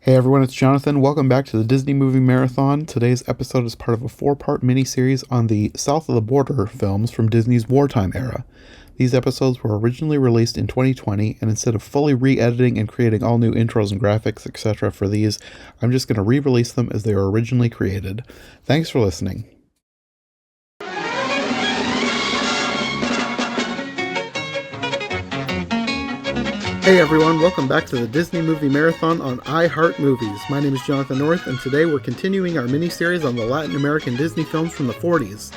Hey everyone, it's Jonathan. Welcome back to the Disney Movie Marathon. Today's episode is part of a four-part miniseries on the South of the Border films from Disney's wartime era. These episodes were originally released in 2020, and instead of fully re-editing and creating all new intros and graphics, etc. for these, I'm just going to re-release them as they were originally created. Thanks for listening. Hey everyone, welcome back to the Disney Movie Marathon on iHeart Movies. My name is Jonathan North, and today we're continuing our mini-series on the Latin American Disney films from the 40s.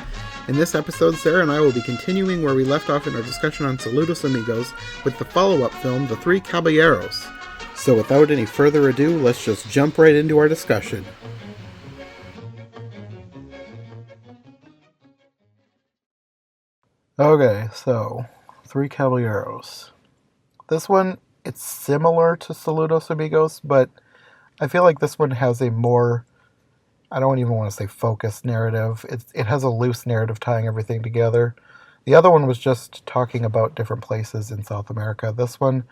In this episode, Sarah and I will be continuing where we left off in our discussion on Saludos Amigos with the follow-up film, The Three Caballeros. So without any further ado, let's just jump right into our discussion. Okay, so, Three Caballeros. This one, it's similar to Saludos Amigos, but I feel like this one has a more, I don't even want to say focused narrative. It has a loose narrative tying everything together. The other one was just talking about different places in South America. This one,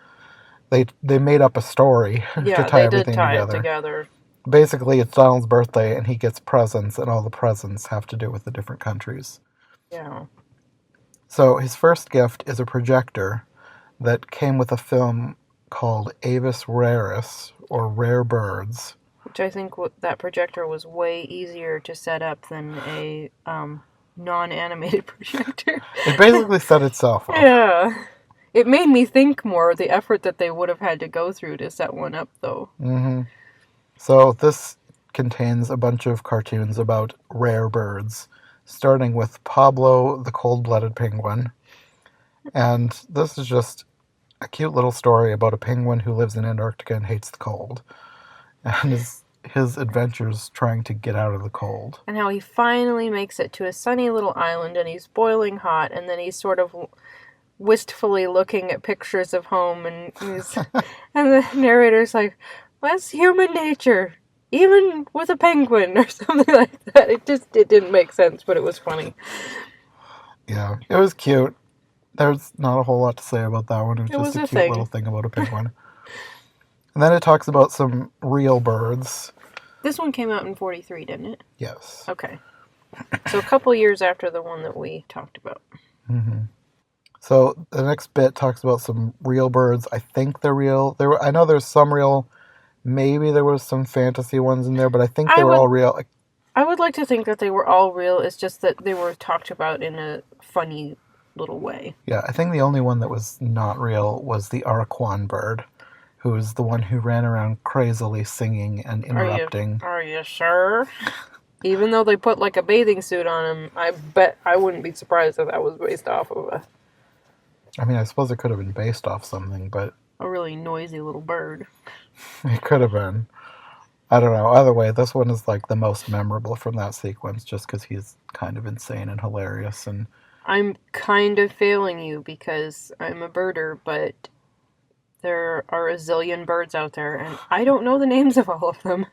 they made up a story to tie everything together. Basically, it's Donald's birthday, and he gets presents, and all the presents have to do with the different countries. Yeah. So his first gift is a projector that came with a film called Avis Raris, or Rare Birds. Which I think that projector was way easier to set up than a non-animated projector. It basically set itself up. Yeah. It made me think more of the effort that they would have had to go through to set one up, though. Mm-hmm. So this contains a bunch of cartoons about rare birds, starting with Pablo the Cold-Blooded Penguin. And this is just a cute little story about a penguin who lives in Antarctica and hates the cold. And his adventures trying to get out of the cold. And how he finally makes it to a sunny little island and he's boiling hot, and then he's sort of wistfully looking at pictures of home, and and the narrator's like, that's human nature, even with a penguin, or something like that. It didn't make sense, but it was funny. Yeah, it was cute. There's not a whole lot to say about that one. It was just a cute little thing about a penguin. And then it talks about some real birds. This one came out in 1943, didn't it? Yes. Okay. So a couple years after the one that we talked about. Mm-hmm. So the next bit talks about some real birds. I think they're real. I know there's some real. Maybe there was some fantasy ones in there, but I think they were all real. I would like to think that they were all real. It's just that they were talked about in a funny little way. Yeah, I think the only one that was not real was the Araquan bird, who was the one who ran around crazily singing and interrupting. Are you sure? Even though they put like a bathing suit on him, I bet I wouldn't be surprised if that was based off of I mean, I suppose it could have been based off something, but a really noisy little bird. It could have been. I don't know. Either way, this one is like the most memorable from that sequence, just because he's kind of insane and hilarious. And I'm kind of failing you because I'm a birder, but there are a zillion birds out there, and I don't know the names of all of them.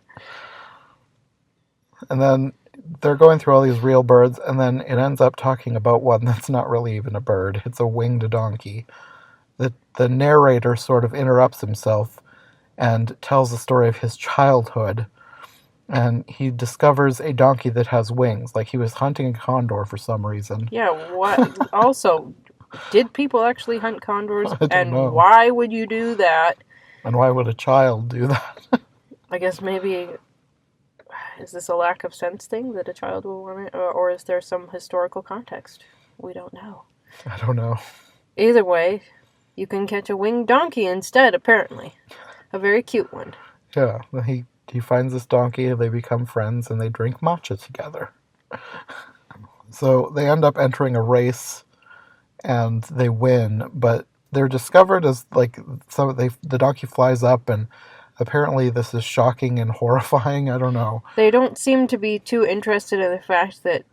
And then they're going through all these real birds, and then it ends up talking about one that's not really even a bird. It's a winged donkey. The narrator sort of interrupts himself and tells the story of his childhood. And he discovers a donkey that has wings. Like he was hunting a condor for some reason. Yeah, what? Also, did people actually hunt condors? I don't know. Why would you do that? And why would a child do that? I guess maybe, is this a lack of sense thing that a child will want it? Or is there some historical context? We don't know. I don't know. Either way, you can catch a winged donkey instead, apparently. A very cute one. Yeah, he finds this donkey, they become friends, and they drink matcha together. So they end up entering a race, and they win, but they're discovered as, like, the donkey flies up, and apparently this is shocking and horrifying, I don't know. They don't seem to be too interested in the fact that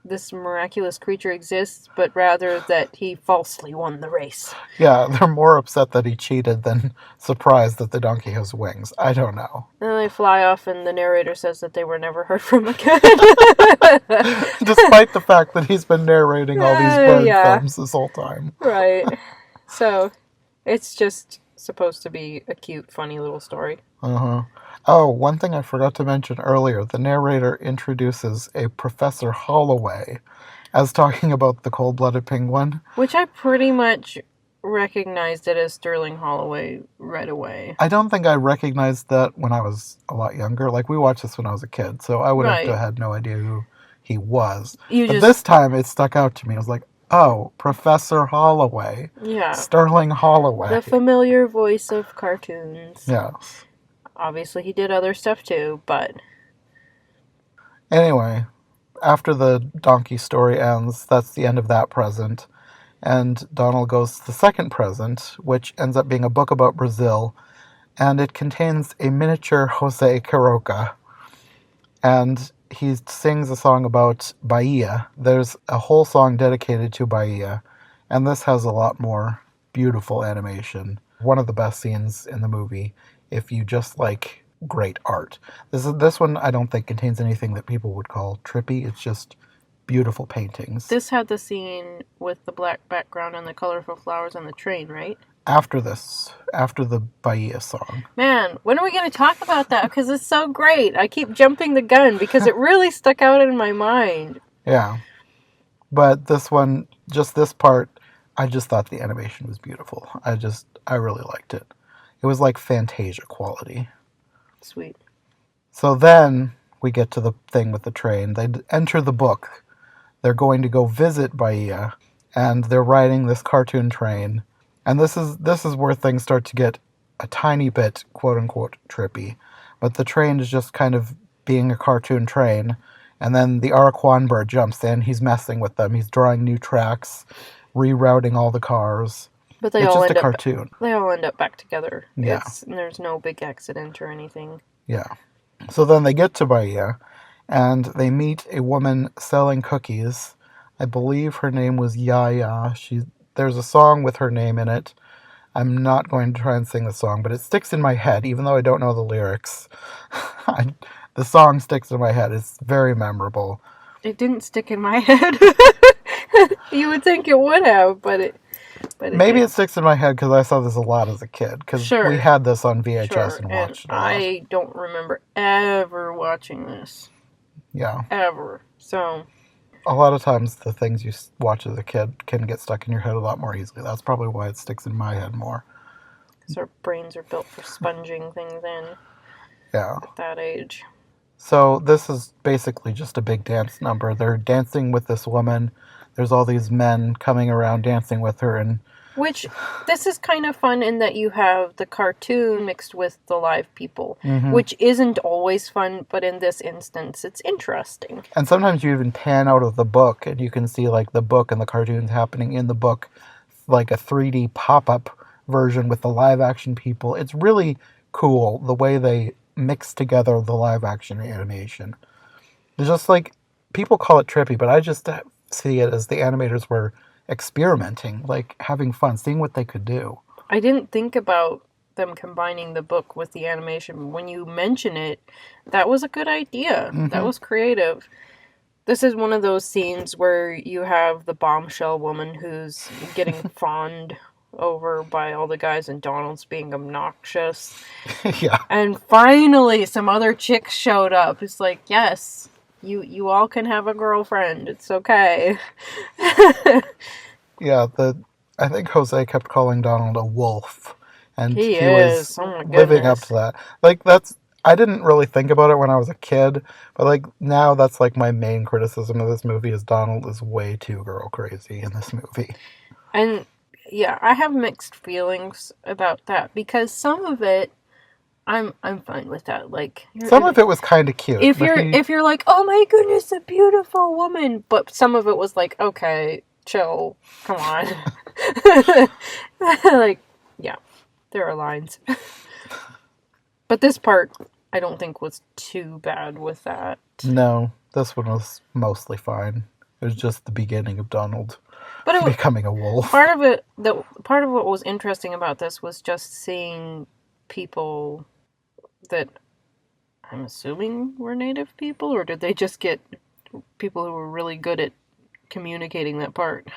this miraculous creature exists, but rather that he falsely won the race. Yeah, they're more upset that he cheated than surprised that the donkey has wings. I don't know. And they fly off, and the narrator says that they were never heard from again. Despite the fact that he's been narrating all these bird films this whole time. Right. So, it's just supposed to be a cute, funny little story. Uh-huh. Oh, one thing I forgot to mention earlier, the narrator introduces a Professor Holloway as talking about the cold-blooded penguin. Which I pretty much recognized it as Sterling Holloway right away. I don't think I recognized that when I was a lot younger. Like, we watched this when I was a kid, so I would have Right. had no idea who he was. You But just, this time it stuck out to me. I was like, oh, Professor Holloway. yeah. Sterling Holloway. The familiar voice of cartoons. Yes. Obviously, he did other stuff too, but. Anyway, after the donkey story ends, that's the end of that present. And Donald goes to the second present, which ends up being a book about Brazil, and it contains a miniature Jose Quiroga. And he sings a song about Bahia. There's a whole song dedicated to Bahia, and this has a lot more beautiful animation. One of the best scenes in the movie, if you just like great art. This one I don't think contains anything that people would call trippy. It's just beautiful paintings. This had the scene with the black background and the colorful flowers on the train, right? After the Bahia song. Man, when are we going to talk about that? Because it's so great. I keep jumping the gun because it really stuck out in my mind. Yeah. But this one, just this part, I just thought the animation was beautiful. I really liked it. It was like Fantasia quality. Sweet. So then we get to the thing with the train. They enter the book. They're going to go visit Bahia, and they're riding this cartoon train. And this is where things start to get a tiny bit, quote unquote, trippy. But the train is just kind of being a cartoon train. And then the Araquan bird jumps in. He's messing with them. He's drawing new tracks, rerouting all the cars. But they It's all just end a up cartoon. They all end up back together. Yeah. There's no big accident or anything. Yeah. So then they get to Bahia, and they meet a woman selling cookies. I believe her name was Yaya. There's a song with her name in it. I'm not going to try and sing the song, but it sticks in my head, even though I don't know the lyrics. The song sticks in my head. It's very memorable. It didn't stick in my head. You would think it would have, but it Maybe didn't. it sticks in my head because I saw this a lot as a kid. Because we had this on VHS and watched it a lot. I don't remember ever watching this. Yeah. Ever. So. A lot of times the things you watch as a kid can get stuck in your head a lot more easily. That's probably why it sticks in my head more. Because our brains are built for sponging things in. Yeah. At that age. So this is basically just a big dance number. They're dancing with this woman. There's all these men coming around dancing with her, and which this is kind of fun in that you have the cartoon mixed with the live people, which isn't always fun, but in this instance, it's interesting. And sometimes you even pan out of the book, and you can see like the book and the cartoons happening in the book, like a 3D pop-up version with the live-action people. It's really cool the way they mix together the live-action animation. It's just like, people call it trippy, but I just see it as the animators were experimenting, like having fun, seeing what they could do. I didn't think about them combining the book with the animation. When you mention it, that was a good idea. That was creative. This is one of those scenes where you have the bombshell woman who's getting fawned over by all the guys and Donald's being obnoxious. Yeah. And finally some other chicks showed up. It's like, yes, you all can have a girlfriend. It's okay. Yeah, I think Jose kept calling Donald a wolf, and he was living up to that. Like, I didn't really think about it when I was a kid, but like now that's like my main criticism of this movie is Donald is way too girl crazy in this movie. And yeah, I have mixed feelings about that because some of it I'm fine with that. Like some of it was kind of cute. If you're like, "Oh my goodness, a beautiful woman," but some of it was like, "Okay, chill. Come on." Like, yeah. There are lines. But this part I don't think was too bad with that. No, this one was mostly fine. It was just the beginning of Donald becoming a wolf. Part of what was interesting about this was just seeing people that I'm assuming were native people, or did they just get people who were really good at communicating that part?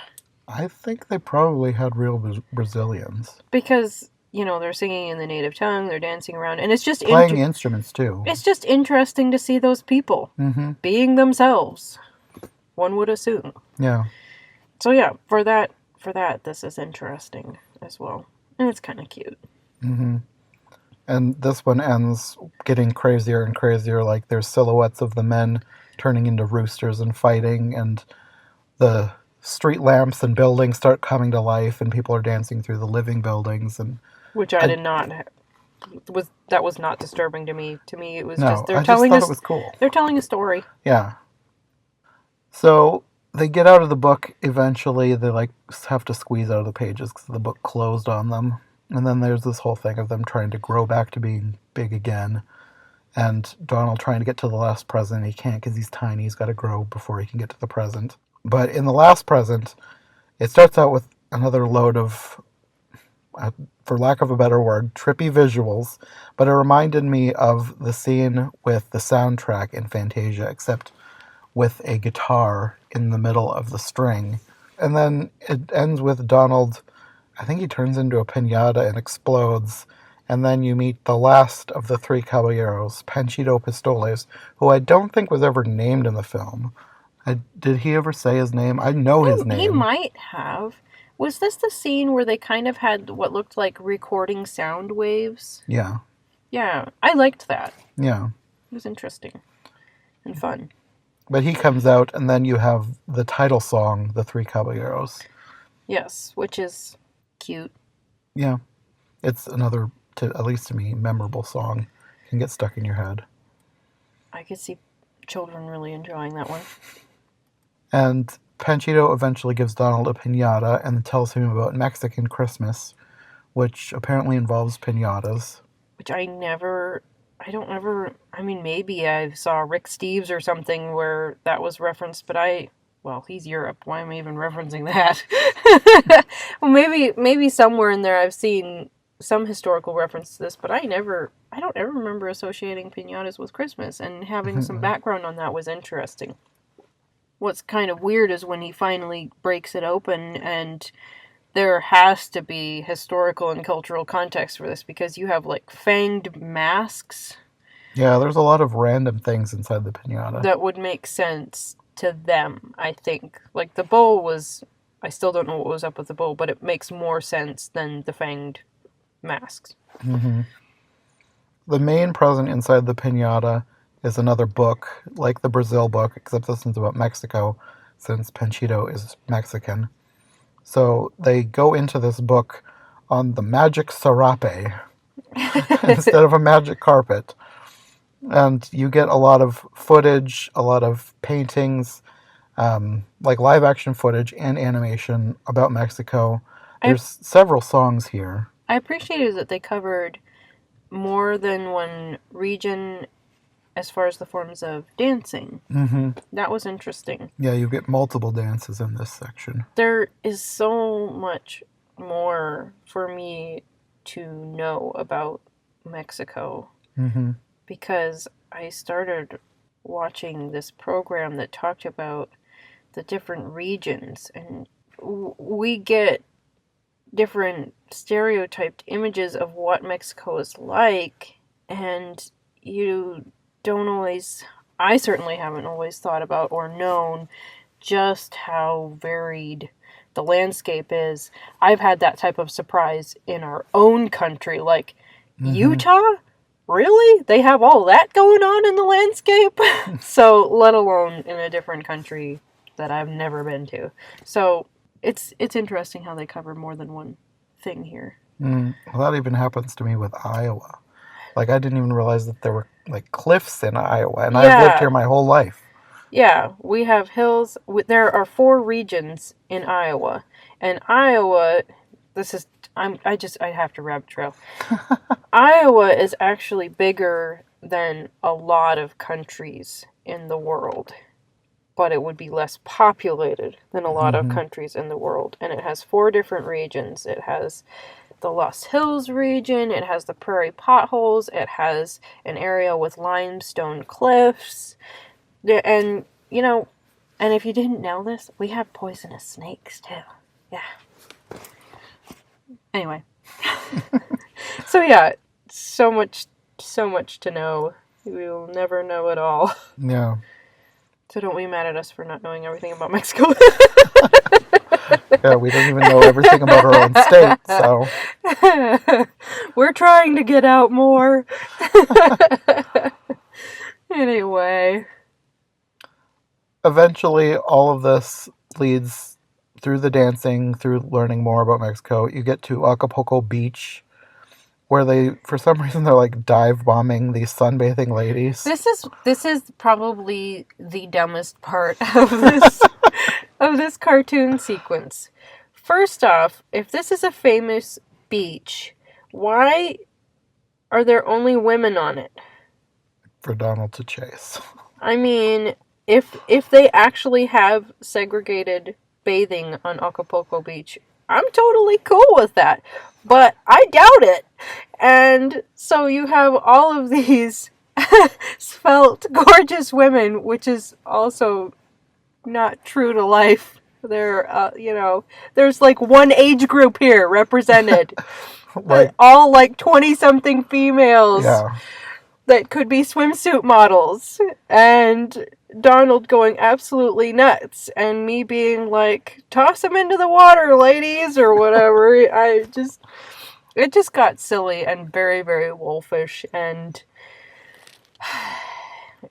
I think they probably had real Brazilians. Because they're singing in the native tongue, they're dancing around, and it's just playing instruments too. It's just interesting to see those people being themselves. One would assume. Yeah. So yeah, for that, this is interesting as well, and it's kind of cute. And this one ends getting crazier and crazier. Like there's silhouettes of the men turning into roosters and fighting, and the street lamps and buildings start coming to life, and people are dancing through the living buildings. And which I did not was not disturbing to me. To me, it was no, just I just thought it was cool. They're telling a story. Yeah. So they get out of the book eventually. They like have to squeeze out of the pages because the book closed on them. And then there's this whole thing of them trying to grow back to being big again. And Donald trying to get to the last present. He can't because he's tiny. He's got to grow before he can get to the present. But in the last present, it starts out with another load of, for lack of a better word, trippy visuals. But it reminded me of the scene with the soundtrack in Fantasia, except with a guitar in the middle of the string. And then it ends with Donald, I think he turns into a piñata and explodes. And then you meet the last of the three caballeros, Panchito Pistoles, who I don't think was ever named in the film. Did he ever say his name? I know his name. He might have. Was this the scene where they kind of had what looked like recording sound waves? Yeah. Yeah, I liked that. Yeah. It was interesting and fun. But he comes out, and then you have the title song, The Three Caballeros. Yes, which is cute. Yeah. It's another, at least to me, memorable song. Can get stuck in your head. I could see children really enjoying that one. And Panchito eventually gives Donald a piñata and tells him about Mexican Christmas, which apparently involves piñatas. Which I mean, maybe I saw Rick Steves or something where that was referenced, but he's Europe. Why am I even referencing that? Well, maybe somewhere in there I've seen some historical reference to this, but I don't ever remember associating piñatas with Christmas, and having some background on that was interesting. What's kind of weird is when he finally breaks it open, and there has to be historical and cultural context for this, because you have like fanged masks. Yeah, there's a lot of random things inside the piñata. That would make sense to them, I think. Like the bowl I still don't know what was up with the bowl, but it makes more sense than the fanged masks. Mm-hmm. The main present inside the piñata is another book, like the Brazil book, except this one's about Mexico, since Panchito is Mexican. So they go into this book on the magic sarape instead of a magic carpet. And you get a lot of footage, a lot of paintings, like live action footage and animation about Mexico. There's several songs here. I appreciated that they covered more than one region as far as the forms of dancing. Mm-hmm. That was interesting. Yeah, you get multiple dances in this section. There is so much more for me to know about Mexico. Mm-hmm. Because I started watching this program that talked about the different regions, and we get different stereotyped images of what Mexico is like, and you don't always, I certainly haven't always thought about or known just how varied the landscape is. I've had that type of surprise in our own country, like Utah? Really? They have all that going on in the landscape? So, let alone in a different country that I've never been to. So, it's interesting how they cover more than one thing here. Well, that even happens to me with Iowa. Like, I didn't even realize that there were, like, cliffs in Iowa, and I've lived here my whole life. Yeah, we have hills. There are 4 regions in Iowa. And Iowa, I have to rabbit trail. Iowa is actually bigger than a lot of countries in the world, but it would be less populated than a lot of countries in the world. And it has 4 different regions. It has the Lost Hills region, it has the Prairie Potholes, it has an area with limestone cliffs, and, and if you didn't know this, we have poisonous snakes, too. Yeah. Anyway. So yeah, so much to know. We will never know it all. Yeah. So don't be mad at us for not knowing everything about Mexico. Yeah, we don't even know everything about our own state, so. We're trying to get out more. Anyway. Eventually, all of this leads through the dancing, through learning more about Mexico. You get to Acapulco Beach, where they, for some reason, they're like dive bombing these sunbathing ladies. This is probably the dumbest part of this cartoon sequence. First off, if this is a famous beach, why are there only women on it? For Donald to chase. I mean, if they actually have segregated bathing on Acapulco Beach, I'm totally cool with that. But I doubt it. And so you have all of these svelte, gorgeous women, which is also not true to life. They're, there's like one age group here represented. Like, all like 20-something females yeah. that could be swimsuit models. And Donald going absolutely nuts. And me being like, toss them into the water, ladies, or whatever. It just got silly and very, very wolfish. And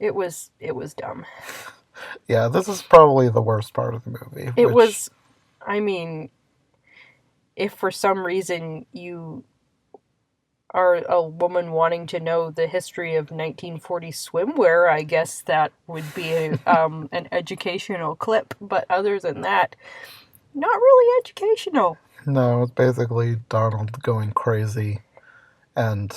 it was dumb. Yeah, this is probably the worst part of the movie. It was, I mean, if for some reason you are a woman wanting to know the history of 1940 swimwear, I guess that would be an educational clip. But other than that, not really educational. No, it's basically Donald going crazy and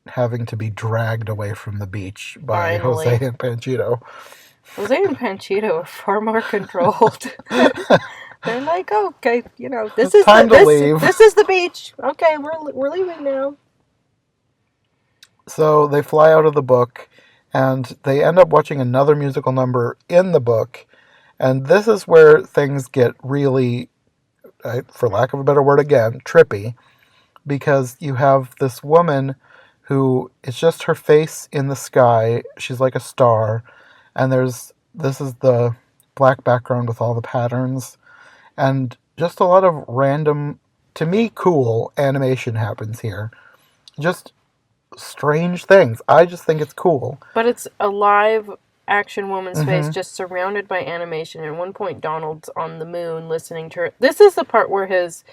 having to be dragged away from the beach by Finally. Jose and Panchito. Jose and Panchito are far more controlled. They're like, okay, this is time to leave. This is the beach. Okay, we're leaving now. So they fly out of the book, and they end up watching another musical number in the book, and this is where things get really, for lack of a better word again, trippy, because you have this woman who, it's just her face in the sky. She's like a star, and this is the black background with all the patterns, and just a lot of random, to me, cool animation happens here. Just strange things. I just think it's cool. But it's a live action woman's face just surrounded by animation. At one point, Donald's on the moon listening to her. This is the part where his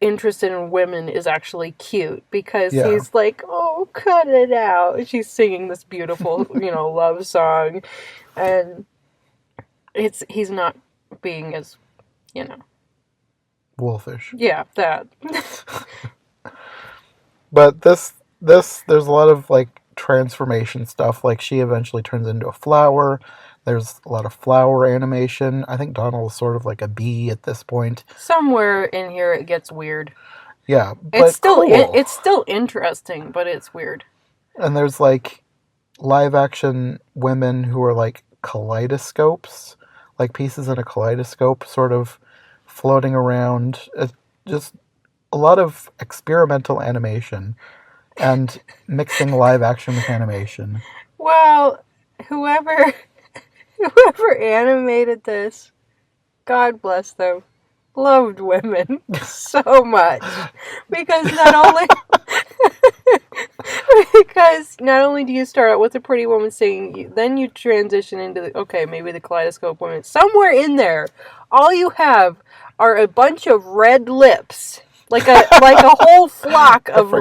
interest in women is actually cute, because he's like, oh, cut it out. She's singing this beautiful, love song, and he's not being as, wolfish. Yeah, that. But this there's a lot of like transformation stuff. Like she eventually turns into a flower. There's a lot of flower animation. I think Donald is sort of like a bee at this point. Somewhere in here it gets weird. Yeah, but it's still cool. It's still interesting, but it's weird. And there's like live action women who are like kaleidoscopes, like pieces in a kaleidoscope, sort of floating around. It's just a lot of experimental animation and mixing live action with animation. Well, whoever animated this, God bless them, loved women so much. Because not only do you start out with a pretty woman singing, then you transition into maybe the kaleidoscope woman. Somewhere in there, all you have are a bunch of red lips. Like a whole flock of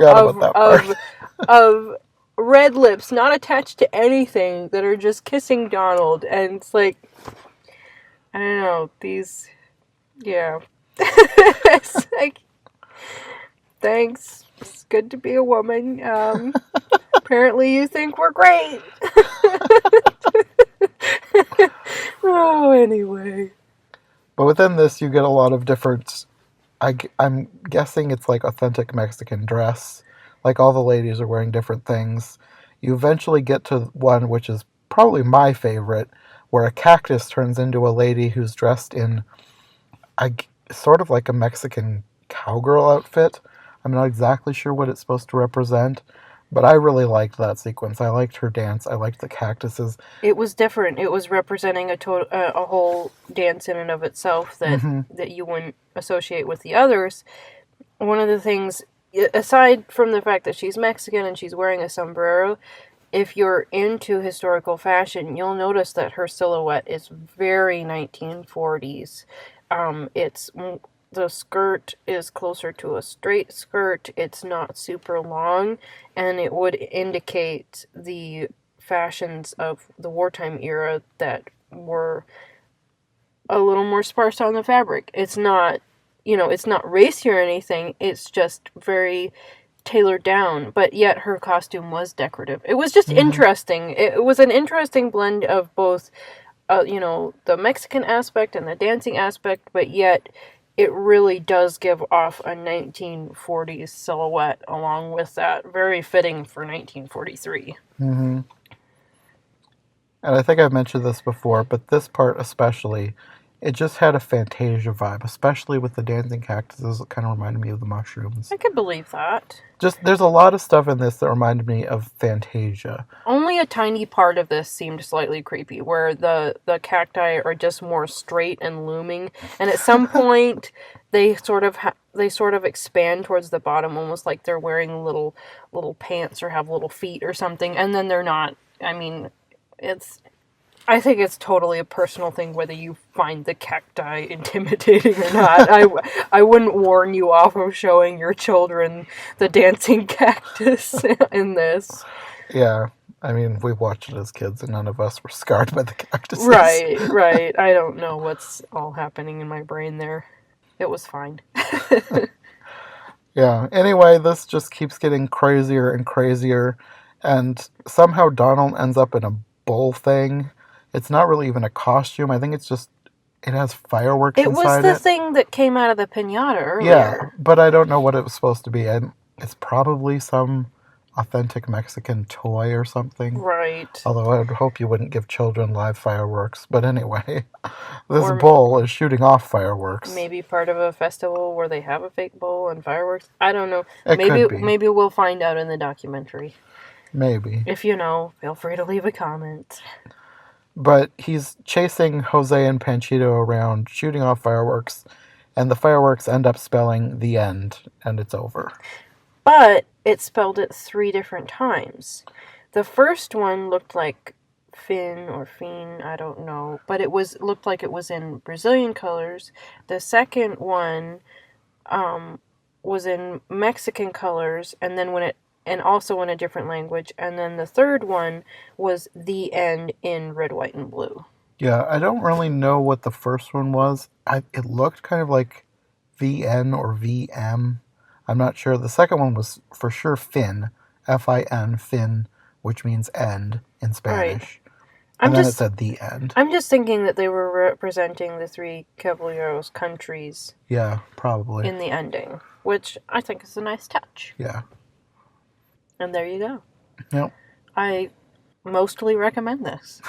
red lips, not attached to anything, that are just kissing Donald, and it's like, I don't know, these, yeah. It's like, thanks, it's good to be a woman. Apparently you think we're great. Oh, anyway. But within this, you get a lot of different, I'm guessing it's like authentic Mexican dress. Like all the ladies are wearing different things. You eventually get to one which is probably my favorite, where a cactus turns into a lady who's dressed in sort of like a Mexican cowgirl outfit. I'm not exactly sure what it's supposed to represent, but I really liked that sequence. I liked her dance. I liked the cactuses. It was different. It was representing a whole dance in and of itself that Hmm. that you wouldn't associate with the others. One of the things, aside from the fact that she's Mexican and she's wearing a sombrero, if you're into historical fashion, you'll notice that her silhouette is very 1940s. It's the skirt is closer to a straight skirt. It's not super long, and it would indicate the fashions of the wartime era that were a little more sparse on the fabric. It's not, it's not racy or anything. It's just very tailored down, but yet her costume was decorative. It was just Hmm. interesting. It was an interesting blend of both, the Mexican aspect and the dancing aspect, but yet it really does give off a 1940s silhouette along with that. Very fitting for 1943. Hmm. And I think I've mentioned this before, but this part especially, it just had a Fantasia vibe, especially with the dancing cactuses. It kind of reminded me of the mushrooms. I could believe that. Just there's a lot of stuff in this that reminded me of Fantasia. Only a tiny part of this seemed slightly creepy, where the cacti are just more straight and looming, and at some point they sort of expand towards the bottom, almost like they're wearing little pants or have little feet or something, and then they're not. I mean, it's I think it's totally a personal thing whether you find the cacti intimidating or not. I wouldn't warn you off of showing your children the dancing cactus in this. Yeah, I mean, we watched it as kids, and none of us were scarred by the cactuses. Right, right. I don't know what's all happening in my brain there. It was fine. Yeah. Anyway, this just keeps getting crazier and crazier, and somehow Donald ends up in a bull thing. It's not really even a costume. I think it's just it has fireworks It was inside the it. thing that came out of the pinata Yeah, earlier. but I don't know what it was supposed to be. And it's probably some authentic Mexican toy or something. Right. Although I would hope you wouldn't give children live fireworks. But anyway, this Or bull is shooting off fireworks. maybe part of a festival where they have a fake bowl and fireworks. I don't know. It could be. Maybe we'll find out in the documentary. Maybe. If you know, feel free to leave a comment. But he's chasing Jose and Panchito around, shooting off fireworks, and the fireworks end up spelling the end, and it's over. But it spelled it 3 different times. The first one looked like fin or fiend, I don't know, but looked like it was in Brazilian colors. The second one was in Mexican colors, and also in a different language. And then the third one was the end in red, white, and blue. Yeah, I don't really know what the first one was. It looked kind of like VN or VM. I'm not sure. The second one was for sure Fin, Fin, Fin, which means end in Right. Spanish. I'm And then it just said the end. I'm just thinking that they were representing the 3 Caballeros countries Yeah, probably. in the ending, which I think is a nice touch. Yeah. And there you go. Yep. I mostly recommend this.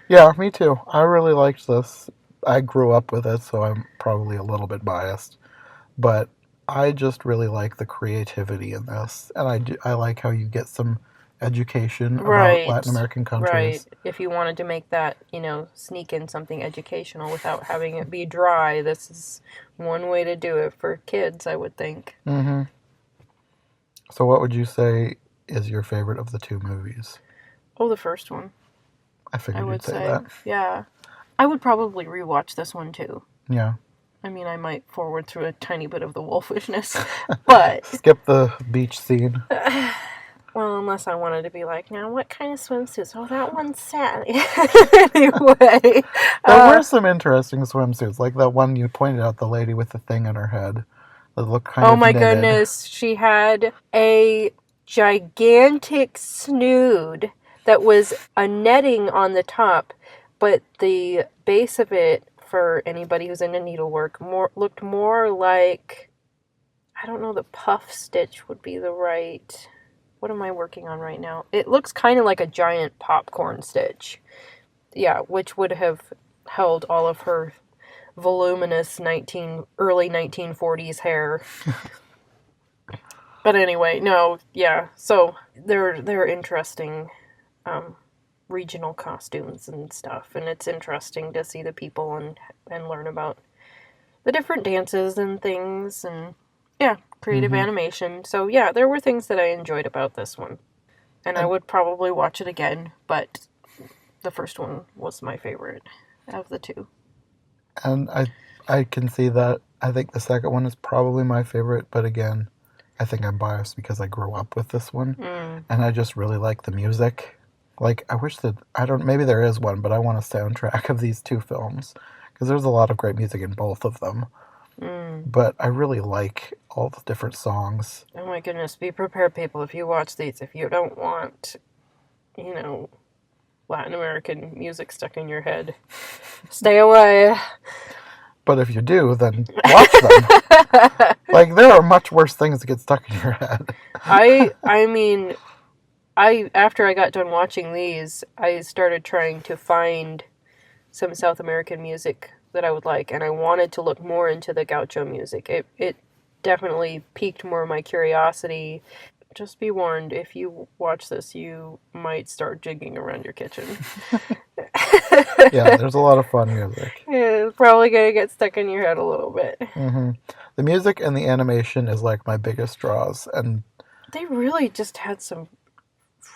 Yeah, me too. I really liked this. I grew up with it, so I'm probably a little bit biased. But I just really like the creativity in this. And I like how you get some education about Right. Latin American Right. countries. If you wanted to make that, sneak in something educational without having it be dry, this is one way to do it for kids, I would think. Mm-hmm. So what would you say is your favorite of the 2 movies? Oh, the first one, I I figured would you'd say say. that. Yeah. I would probably rewatch this one too. Yeah. I mean, I might forward through a tiny bit of the wolfishness, but Skip the beach scene. well, unless I wanted to be like, now what kind of swimsuits? Oh, that one's sad. Anyway, There were some interesting swimsuits, like that one you pointed out, the lady with the thing on her head. That looked kind oh of my knitted. goodness, she had a gigantic snood that was a netting on the top, but the base of it, for anybody who's into needlework, looked more like, I don't know, the puff stitch would be the right. What am I working on right now? It looks kind of like a giant popcorn stitch. Yeah, which would have held all of her voluminous early 1940s hair. But anyway, no, yeah. So they're interesting regional costumes and stuff, and it's interesting to see the people and learn about the different dances and things, and yeah, creative animation. So yeah, there were things that I enjoyed about this one, and I would probably watch it again, but the first one was my favorite of the two. And I can see that. I think the second one is probably my favorite, but again, I think I'm biased because I grew up with this one, and I just really like the music. Like, I wish that, I don't, maybe there is one, but I want a soundtrack of these two films, because there's a lot of great music in both of them. But I really like all the different songs. Oh my goodness, be prepared, people, if you watch these. If you don't want, Latin American music stuck in your head, stay away. But if you do, then watch them. Like, there are much worse things that get stuck in your head. I mean, after I got done watching these, I started trying to find some South American music that I would like, and I wanted to look more into the gaucho music. It definitely piqued more of my curiosity. Just be warned, if you watch this, you might start jigging around your kitchen. Yeah, there's a lot of fun music. It's probably going to get stuck in your head a little bit. The music and the animation is like my biggest draws, and they really just had some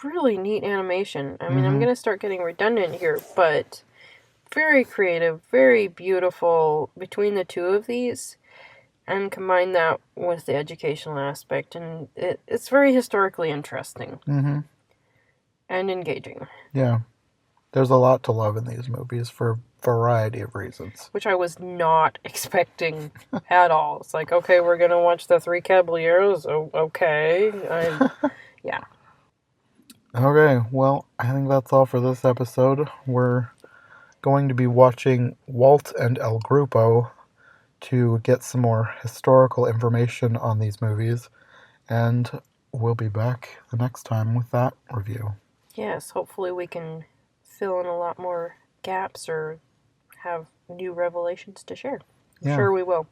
really neat animation. I mean, I'm going to start getting redundant here, but very creative, very beautiful between the two of these, and combine that with the educational aspect, and it's very historically interesting and engaging. Yeah, there's a lot to love in these movies for a variety of reasons. Which I was not expecting at all. It's like, okay, we're going to watch the Three Caballeros. Oh, okay. Yeah. Okay, well, I think that's all for this episode. We're going to be watching Walt and El Grupo to get some more historical information on these movies, and we'll be back the next time with that review. Yes, hopefully we can fill in a lot more gaps or have new revelations to share. I'm sure we will.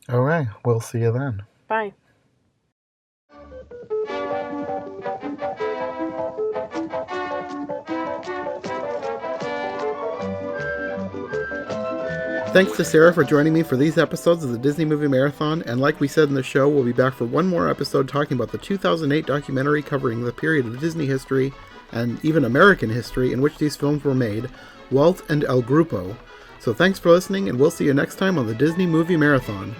Okay, we'll see you then. Bye. Thanks to Sarah for joining me for these episodes of the Disney Movie Marathon, and like we said in the show, we'll be back for one more episode talking about the 2008 documentary covering the period of Disney history, and even American history, in which these films were made, Walt and El Grupo. So thanks for listening, and we'll see you next time on the Disney Movie Marathon.